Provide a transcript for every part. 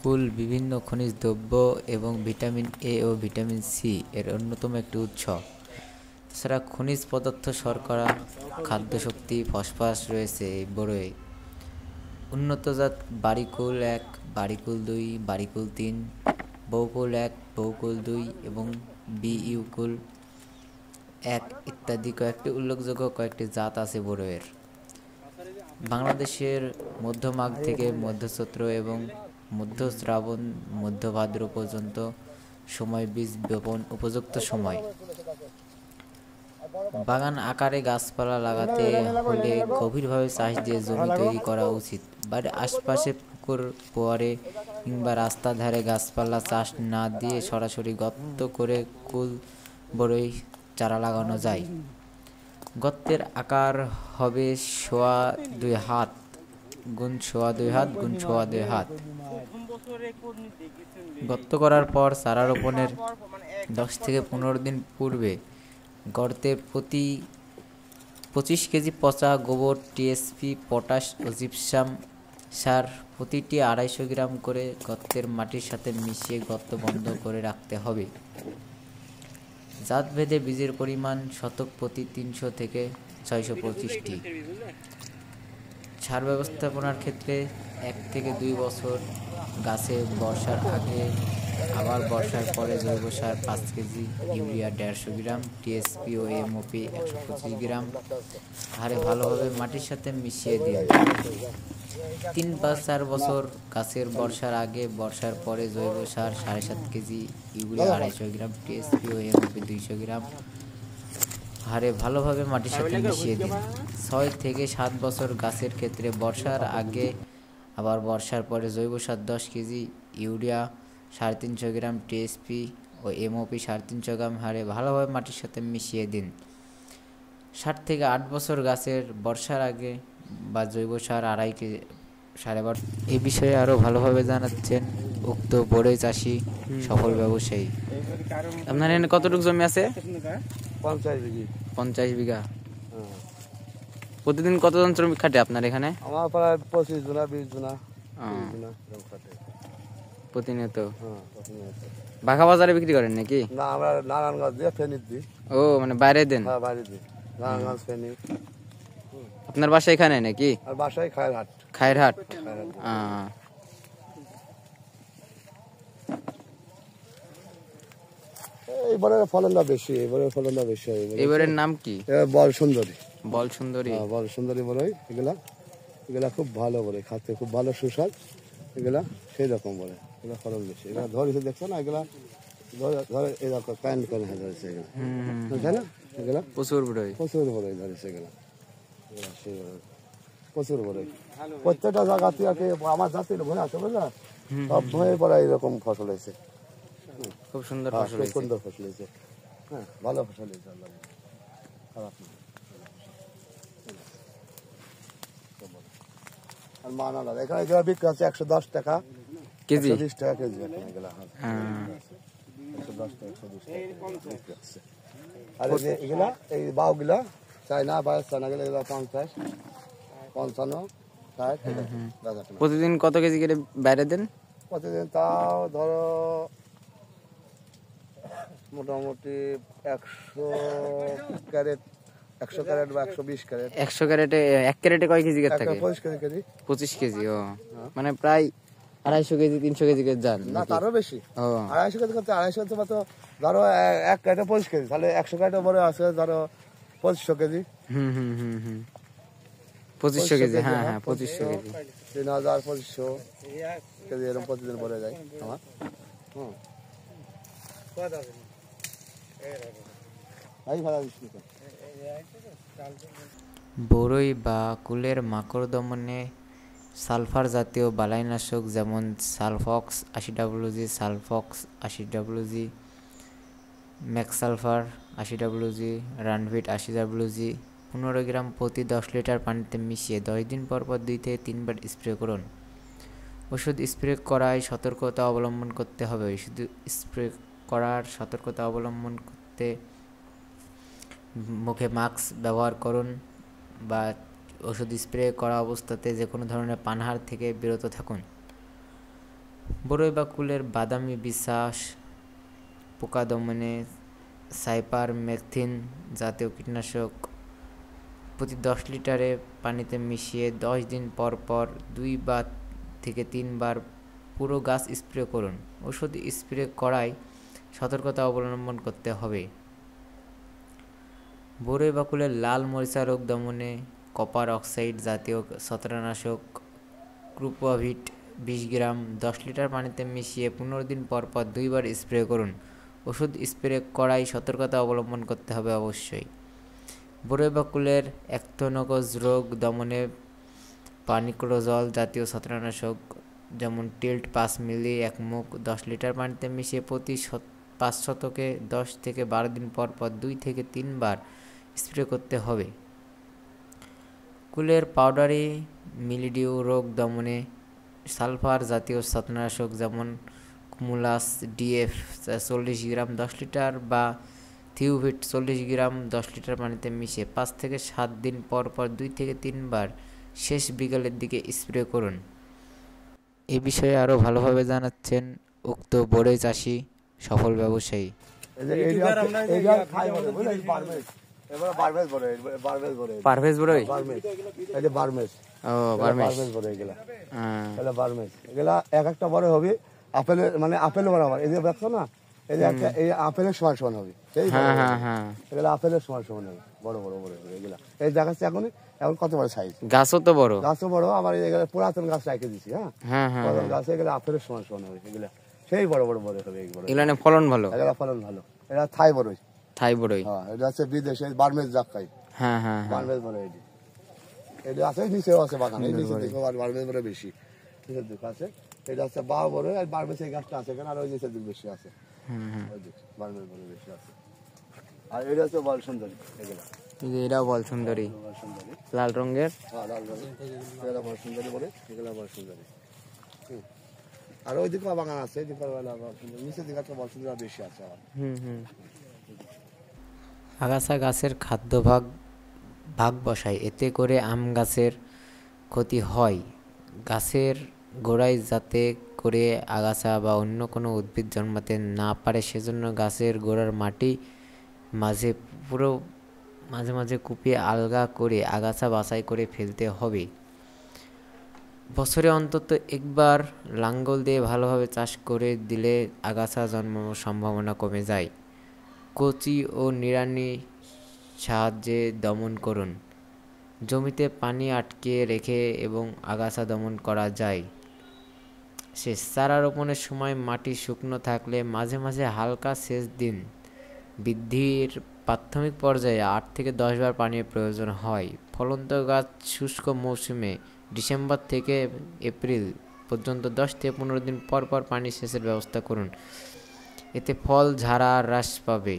কুল বিভিন্ন খনিজ দ্রব্য এবং ভিটামিন এ ও ভিটামিন সি এর অন্যতম একটি উৎস। এছাড়া খনিজ পদার্থ, শর্করা, খাদ্যশক্তি, ফসফরাস রয়েছে এই বড়ই। উন্নতজাত বাড়িকুল ১, বাড়িকুল ২, বাড়িকুল ৩, বউকুল ১, বউকুল ২ এবং বিইউকুল ১ ইত্যাদি কয়েকটি জাত আছে বড়ইয়ের। বাংলাদেশের মধ্যমাগ থেকে মধ্যচৈত্র এবং মধ্য শ্রাবণ, মধ্য ভাদ্র পর্যন্ত সময় বীজ বপন উপযুক্ত সময়। বাগান আকারে গাছপালা লাগাতে হলে গভীরভাবে চাষ দিয়ে জমি তৈরি করা উচিত। বাড়ির আশপাশে পুকুর, ফোয়ারে কিংবা রাস্তার ধারে গাছপালা চাষ না দিয়ে সরাসরি গর্ত করে কুল বড়ই চারা লাগানো যায়। গর্তের আকার হবে সোয়া ২ হাত গুণ সোয়া ২ হাত গুণ সোয়া ২ হাত। গর্ত করার পর চারা রোপণের ১০ থেকে ১৫ দিন পূর্বে গর্তে প্রতি ২৫ কেজি পচা গোবর, টিএসপি, পটাশ ও জিপসাম সার প্রতিটি ২৫০ গ্রাম করে গর্তের মাটির সাথে মিশিয়ে গর্ত বন্ধ করে রাখতে হবে। জাতভেদে বীজের পরিমাণ শতক প্রতি ৩০০ থেকে ৬২৫টি। সার ব্যবস্থাপনার ক্ষেত্রে ১ থেকে ২ বছর গাছে বর্ষার আগে আবার বর্ষার পরে জৈব সার ৫ কেজি, ইউরিয়া ১৫০ গ্রাম, টিএসপি ও এমওপি ১২৫ গ্রাম হারে ভালোভাবে মাটির সাথে মিশিয়ে দিন। ৩ বা ৪ বছর গাছের বর্ষার আগে বর্ষার পরে জৈব সার ৭.৫ কেজি, ইউরিয়া ২৫০ গ্রাম, টিএসপি ও এমওপি ২০০ গ্রাম হারে ভালোভাবে মাটির সাথে মিশিয়ে দিন। ৬ থেকে ৭ বছর গাছের ক্ষেত্রে বর্ষার আগে আবার বর্ষার পরে জৈব সার ১০ কেজি, ইউরিয়া ৩৫০ গ্রাম, টিএসপি ও এমওপি ৩৫০ গ্রাম হারে ভালোভাবে মাটির সাথে মিশিয়ে দিন। ৭ থেকে ৮ বছর গাছের বর্ষার আগে বা জৈব সার ২.৫ কেজি সাড়ে ১২। এ বিষয়ে আরও ভালোভাবে জানাচ্ছেন উক্ত বড়ই চাষি, সফল ব্যবসায়ী। আপনার এখানে কতটুকু জমি আছে? ৫০ বিঘা। প্রতিদিন কতজন শ্রমিক খাটে আপনার এখানে? আমার প্রায় ২৫ জনা ২০ জনা প্রতিনিয়ত। বাঘা বাজারে বিক্রি করেন নাকি? না, আমরা নারায়ণগঞ্জ দিয়ে ফেনী দিই। ও, মানে বাইরে দেন? হ্যাঁ, বাইরে দিই, নারায়ণগঞ্জ, ফেনী। আপনার বাসা এখানে নাকি? আর বাসায় খায়েরহাট। খায়েরহাট। এইবারের ফলনটা বেশি, এবারের নাম কি? বল সুন্দরী। বল সুন্দরী? বল সুন্দরী বড়ই। এগুলা খুব ভালো বলে, খাতে খুব ভালো সুস্বাদ। এগুলা সেই রকম বলে, এগুলা ফলন বেশি। এগুলা ধরেছে, দেখছো না? এগুলা ধরে এরকম প্যান্ট করে ধরেছে, এগুলা তাই না? এগুলা প্রচুর বড়ই ধরেছে, এগুলা প্রচুর বড়ই। প্রত্যেকটা জায়গাতে আমার জাতির ভয় আছে, বুঝলা? সব ভয়ে পড়া এরকম ফসল হয়েছে। খুব সুন্দর ফসল হয়েছে। হ্যাঁ, ভালো ফসল হয়েছে, আল্লাহ খারাপ না। আর মান আলাদা। এখানে এগুলা বিক্রি হচ্ছে ১১০ টাকা কেজি, ১২০ টাকা কেজি। এগুলা ১১০ টাকা ১২০ টাকা বিক্রি হচ্ছে। আর এগুলা এই বাউগুলা চায়না বা চায়নাগুলো এগুলো ৫০, ৫৫, ৬০। প্রতিদিন কত কেজি করে বাইরে দেন? প্রতিদিন তাও ধরো মোটামুটি ১০০ ক্যারেট বা ১২০ ক্যারেট। ১০০ ক্যারেটে ১ ক্যারেটে কয় কেজি থাকে? ২৫ কেজি। ২৫ কেজি। ও, মানে প্রায় ২৫০ কেজি ৩০০ কেজি করে যান না, তারও বেশি। ২৫০ কেজি করতে ২৫০ কেজি মাত্র। ধরো ১ ক্যারেটে ২৫ কেজি, তাহলে ১০০ ক্যারেটে বড় আছে ধরো ২৫০ কেজি। ২৫০ কেজি। হ্যাঁ, ২৫০ কেজি। ৩০০০, ২৫০০ কেজি এরকম প্রতিদিন পরে যায় আমার। বড়ই বা কুলের মাকড় দমনে সালফার জাতীয় বালাইনাশক যেমন সালফক্স ৮০WG, সালফক্স ৮০WG, ম্যাক্সালফার ৮০WG, রানভিট ৮০WG ১৫ গ্রাম প্রতি ১০ লিটার পানিতে মিশিয়ে ১০ দিন পর ২ থেকে ৩ বার স্প্রে করুন। ওষুধ স্প্রে করার সতর্কতা অবলম্বন করতে মুখে মাস্ক ব্যবহার করুন বা ওষুধ স্প্রে করা অবস্থাতে যে কোনো ধরনের পানহার থেকে বিরত থাকুন। বরই বা কুলের বাদামি বিশ্বাস পোকা দমনে সাইপারমেথ্রিন জাতীয় কীটনাশক প্রতি 10 লিটারে পানিতে মিশিয়ে 10 দিন পর পর 2 বা থেকে 3 বার পুরো গাছ স্প্রে করুন। ওষুধ স্প্রে করায় সতর্কতা অবলম্বন করতে হবে। বরই বা কুলের লাল মরিচা রোগ দমনে কপার অক্সাইড জাতীয় ছত্রাকনাশক ক্রুপোভিট 20 গ্রাম 10 লিটার পানিতে মিশিয়ে 15 দিন পর পর 2 বার স্প্রে করুন। ওষুধ স্প্রে করায় সতর্কতা অবলম্বন করতে হবে অবশ্যই। বরই বা কুলের অ্যান্থ্রাকনোজ রোগ দমনে পানিক্লোজল জাতীয় ছত্রাকনাশক যেমন টিল্ট 5 মিলি 1 মুখ 10 লিটার পানিতে মিশিয়ে প্রতি 5 শতকে 10 থেকে 12 দিন পর পর 2 থেকে 3 বার স্প্রে করতে হবে। কুলের পাউডারি মিলডিউ রোগ দমনে সালফার জাতীয় ছত্রাকনাশক যেমন কুমুলাস ডিএফ 40 গ্রাম 10 লিটার বা থিওভিট 40 গ্রাম 10 লিটার পানিতে মিশিয়ে 5 থেকে 7 দিন পর পর 2 থেকে 3 বার শেষ বিকালের দিকে স্প্রে করুন। এ বিষয়ে আরও ভালোভাবে জানাচ্ছেন উক্ত বরই চাষি সফল ব্যবসায়ী। পারভেজ বরই এক একটা বড় হবে আপেলের মানে আপেল বরাবর এই যে দেখছো না এই যে একটা এই আপেলের সমান সমান হবে সেই এগুলো আপেলের সমান সমান হবে বড় বড় বড় এগুলা এই দেখাচ্ছে এখন কত বড় সাইজ গাছও তো বড় গাছও বড় আবার এগুলো পুরাতন গাছ রেখে দিছি হ্যাঁ পুরাতন গাছ এগুলো আপেলের সমান সমান হবে এগুলা সেই বড় বড় বড় হবে এগুলো ফলন ভালো এগুলো ফলন ভালো এটা থাই বড়ই হ্যাঁ এটা হচ্ছে বিদেশে বার্মেজ জাকাই বার্মেজ বড় এটি এটা আছে নিচেও আছে বাগান এই নিচে দেখো বার্মেজ বড় বেশি নিচের দিকে আছে এটা হচ্ছে বাও বড় আর বার্মেজ এই গাছটা আছে কেন আর ওই নিচের দিকে বেশি আছে বার্মেজ বড় বেশি আছে আর এটা হচ্ছে বল সুন্দরী এগুলা এটাও বল সুন্দরী লাল রঙের লাল রঙের এগুলা বল সুন্দরী বলে এগুলা বল সুন্দরী আর ওই দিকে বাগান আছে এদিকে নিচের দিকে বল সুন্দরী বেশি আছে আগাছা গাছের খাদ্য ভাগ বসায় এতে করে আম গাছের ক্ষতি হয়। গাছের গোড়ায় যাতে করে আগাছা বা অন্য কোনো উদ্ভিদ জন্মাতে না পারে সেজন্য গাছের গোড়ার মাটি মাঝে মাঝে কুপিয়ে আলগা করে আগাছা বাছাই করে ফেলতে হবে। বছরে অন্তত একবার লাঙ্গল দিয়ে ভালোভাবে চাষ করে দিলে আগাছা জন্মানোর সম্ভাবনা কমে যায়। কচি ও নিড়ানি সাহায্যে দমন করুন। জমিতে পানি আটকে রেখে এবং আগাছা দমন করা যায়। সেচ চারা রোপণের সময় মাটি শুকনো থাকলে মাঝে মাঝে হালকা সেচ দিন। বৃদ্ধির প্রাথমিক পর্যায়ে 8 থেকে 10 বার পানির প্রয়োজন হয়। ফলন্ত গাছ শুষ্ক মৌসুমে ডিসেম্বর থেকে এপ্রিল পর্যন্ত 10 থেকে 15 দিন পর পর পানি সেচের ব্যবস্থা করুন। এতে ফল ঝাড়া হ্রাস পাবে,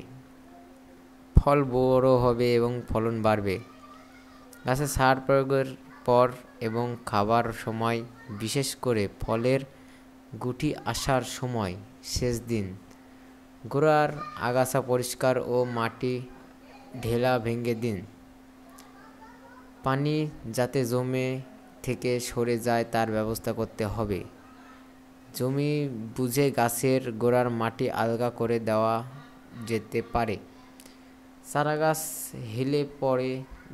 ফল বড় হবে এবং ফলন বাড়বে। গাছে সার প্রয়োগের পর এবং খাবার সময় বিশেষ করে ফলের গুটি আসার সময় সেচ দিন। গোড়ার আগাছা পরিষ্কার ও মাটি ঢেলা ভেঙে দিন। পানি যাতে জমে থেকে সরে যায় তার ব্যবস্থা করতে হবে। জমি বুঝে গাছের গোড়ার মাটি আলগা করে দেওয়া যেতে পারে। চারাগাছ হেলে পড়ে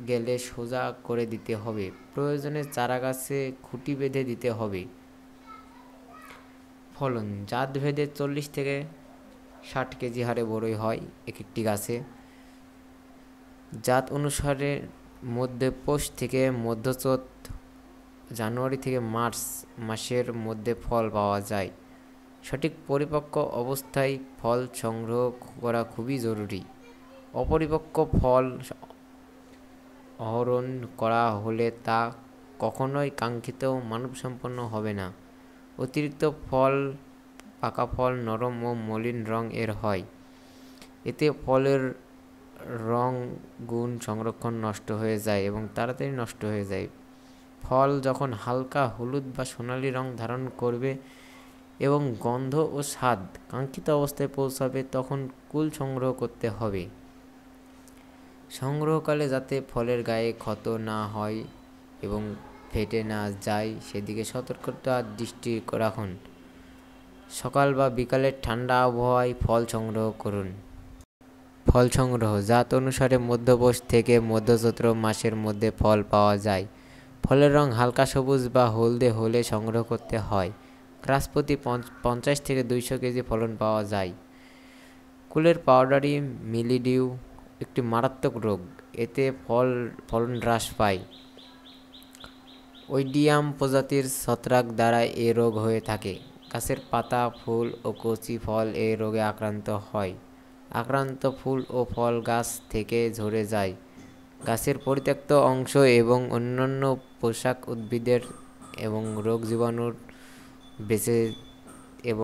গেলে সোজা করে দিতে হবে। প্রয়োজনে চারাগাছে খুঁটি বেঁধে দিতে হবে। ফলন জাত ভেদে 40 থেকে 60 কেজি হারে বড়ই হয় এক একটি গাছে। জাত অনুসারে মধ্যে পৌষ থেকে মধ্যচৈত জানুয়ারি থেকে মার্চ মাসের মধ্যে ফল পাওয়া যায়। সঠিক পরিপক্ক অবস্থায় ফল সংগ্রহ করা খুবই জরুরি। অপরিপক্ক ফল আহরণ করা হলে তা কখনোই কাঙ্ক্ষিত মানসম্পন্ন হবে না। অতিরিক্ত পাকা ফল নরম ও মলিন রং এর হয়। এতে ফলের রং গুণ সংরক্ষণ নষ্ট হয়ে যায় এবং তাড়াতাড়ি নষ্ট হয়ে যায়। ফল যখন হালকা হলুদ বা সোনালী রং ধারণ করবে এবং গন্ধ ও স্বাদ কাঙ্ক্ষিত অবস্থায় পৌঁছাবে তখন কুল সংগ্রহ করতে হবে। সংগ্রহকালে যাতে ফলের গায়ে ক্ষত না হয় এবং ফেটে না যায় সেদিকে সতর্কতার দৃষ্টি রাখুন। সকাল বা বিকালের ঠান্ডা আবহাওয়ায় ফল সংগ্রহ করুন। ফল সংগ্রহ জাত অনুসারে মধ্যপৌষ থেকে মধ্যচৈত্র মাসের মধ্যে ফল পাওয়া যায়। ফলের রং হালকা সবুজ বা হলদে হলে সংগ্রহ করতে হয়। গাছ প্রতি 50 থেকে 200 কেজি ফলন পাওয়া যায়। কুলের পাউডারি মিলিডিউ একটি মারাত্মক রোগ, এতে ফলন হ্রাস পায়। ওইডিয়াম প্রজাতির ছত্রাক দ্বারা এ রোগ হয়ে থাকে। গাছের পাতা, ফুল ও কচি ফল এ রোগে আক্রান্ত হয়। আক্রান্ত ফুল ও ফল গাছ থেকে ঝরে যায়। গাছের পরিত্যক্ত অংশ এবং অন্যান্য পোষক উদ্ভিদের এবং রোগ জীবাণুর বেঁচে